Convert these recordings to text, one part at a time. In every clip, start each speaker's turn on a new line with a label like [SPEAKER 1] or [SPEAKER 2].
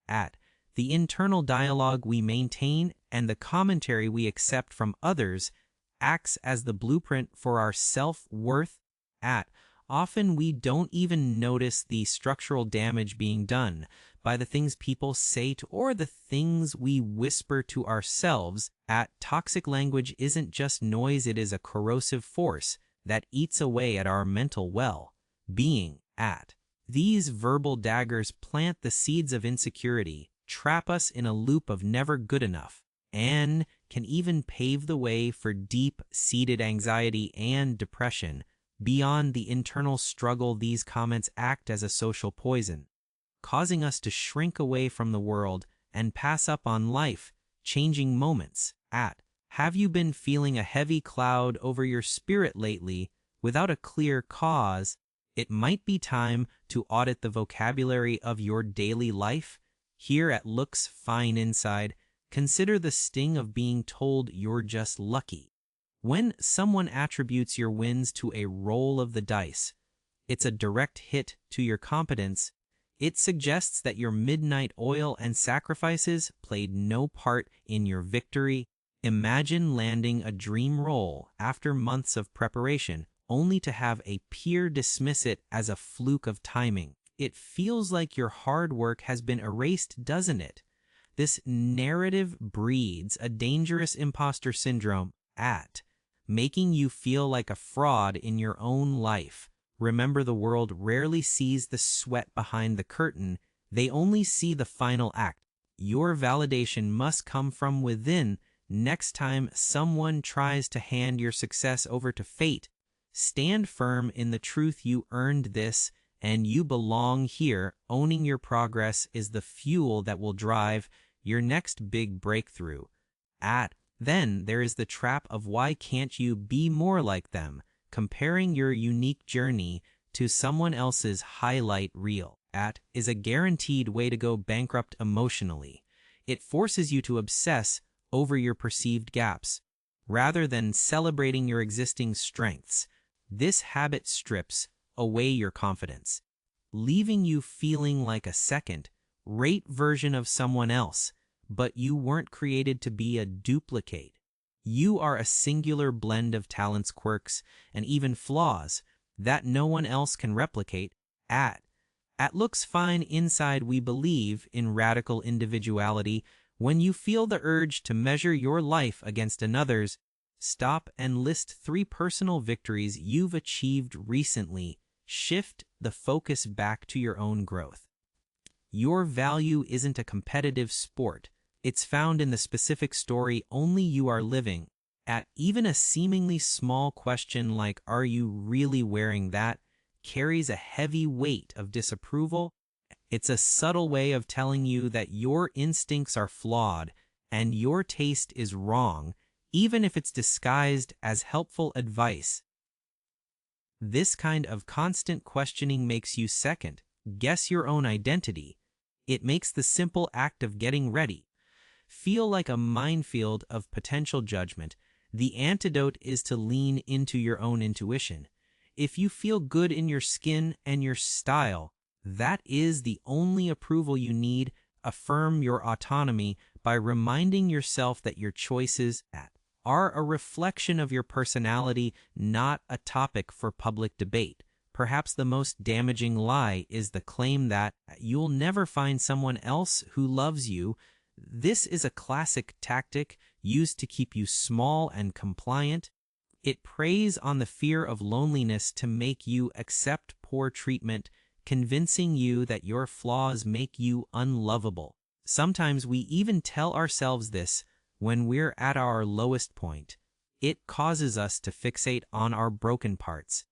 [SPEAKER 1] At the internal dialogue we maintain and the commentary we accept from others acts as the blueprint for our self-worth. At often we don't even notice the structural damage being done by the things people say to or the things we whisper to ourselves. At toxic language isn't just noise, it is a corrosive force that eats away at our mental well-being. At these verbal daggers plant the seeds of insecurity, trap us in a loop of never good enough, and can even pave the way for deep-seated anxiety and depression. Beyond the internal struggle, these comments act as a social poison, causing us to shrink away from the world and pass up on life-changing moments. At have you been feeling a heavy cloud over your spirit lately without a clear cause? It might be time to audit the vocabulary of your daily life. Here at Looks Fine Inside, consider the sting of being told you're just lucky. When someone attributes your wins to a roll of the dice, it's a direct hit to your competence. It suggests that your midnight oil and sacrifices played no part in your victory. Imagine landing a dream role after months of preparation, only to have a peer dismiss it as a fluke of timing. It feels like your hard work has been erased, doesn't it? This narrative breeds a dangerous imposter syndrome at making you feel like a fraud in your own life. Remember, the world rarely sees the sweat behind the curtain. They only see the final act. Your validation must come from within. Next time someone tries to hand your success over to fate, stand firm in the truth. You earned this, and you belong here. Owning your progress is the fuel that will drive your next big breakthrough. Then there is the trap of why can't you be more like them? Comparing your unique journey to someone else's highlight reel is a guaranteed way to go bankrupt emotionally. It forces you to obsess over your perceived gaps rather than celebrating your existing strengths. This habit strips away your confidence, leaving you feeling like a second-rate version of someone else. But you weren't created to be a duplicate. You are a singular blend of talents, quirks, and even flaws that no one else can replicate. At Looks Fine Inside, we believe in radical individuality. When you feel the urge to measure your life against another's, stop and list 3 personal victories you've achieved recently. Shift the focus back to your own growth. Your value isn't a competitive sport. It's found in the specific story only you are living. At even a seemingly small question like, "Are you really wearing that?" carries a heavy weight of disapproval. It's a subtle way of telling you that your instincts are flawed and your taste is wrong, even if it's disguised as helpful advice. This kind of constant questioning makes you second-guess your own identity. It makes the simple act of getting ready feel like a minefield of potential judgment. The antidote is to lean into your own intuition. If you feel good in your skin and your style, that is the only approval you need. Affirm your autonomy by reminding yourself that your choices are a reflection of your personality, not a topic for public debate. Perhaps the most damaging lie is the claim that you'll never find someone else who loves you. This is a classic tactic used to keep you small and compliant. It preys on the fear of loneliness to make you accept poor treatment, convincing you that your flaws make you unlovable. Sometimes we even tell ourselves this when we're at our lowest point. It causes us to fixate on our broken parts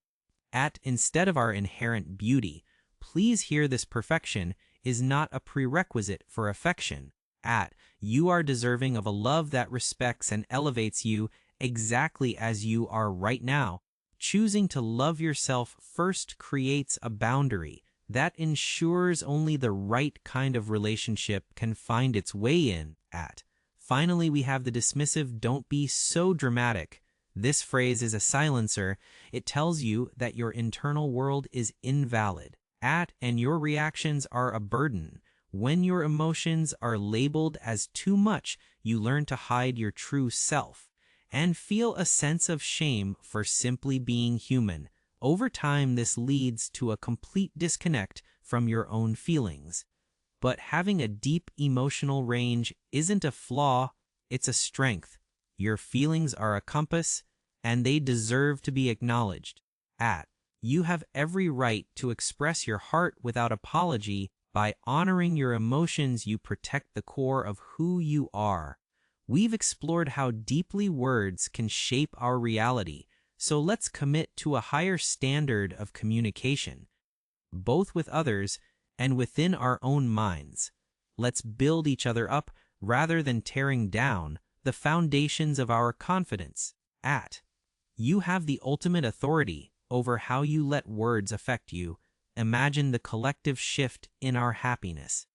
[SPEAKER 1] instead of our inherent beauty. Please hear this: perfection is not a prerequisite for affection. You are deserving of a love that respects and elevates you exactly as you are right now. Choosing to love yourself first creates a boundary that ensures only the right kind of relationship can find its way in. Finally, we have the dismissive "don't be so dramatic." This phrase is a silencer. It tells you that your internal world is invalid, and your reactions are a burden. When your emotions are labeled as too much, you learn to hide your true self and feel a sense of shame for simply being human. Over time, this leads to a complete disconnect from your own feelings. But having a deep emotional range isn't a flaw, it's a strength. Your feelings are a compass, and they deserve to be acknowledged. You have every right to express your heart without apology. By honoring your emotions, you protect the core of who you are. We've explored how deeply words can shape our reality, so let's commit to a higher standard of communication, both with others and within our own minds. Let's build each other up rather than tearing down the foundations of our confidence. You have the ultimate authority over how you let words affect you. Imagine the collective shift in our happiness.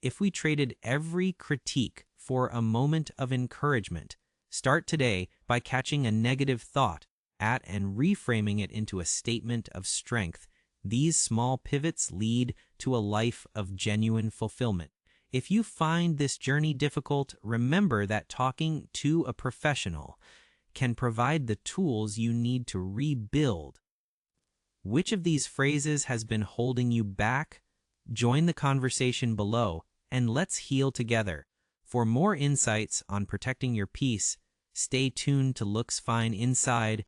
[SPEAKER 1] If we traded every critique for a moment of encouragement, start today by catching a negative thought and reframing it into a statement of strength. These small pivots lead to a life of genuine fulfillment. If you find this journey difficult, remember that talking to a professional can provide the tools you need to rebuild. Which of these phrases has been holding you back? Join the conversation below and let's heal together. For more insights on protecting your peace, stay tuned to Looks Fine Inside.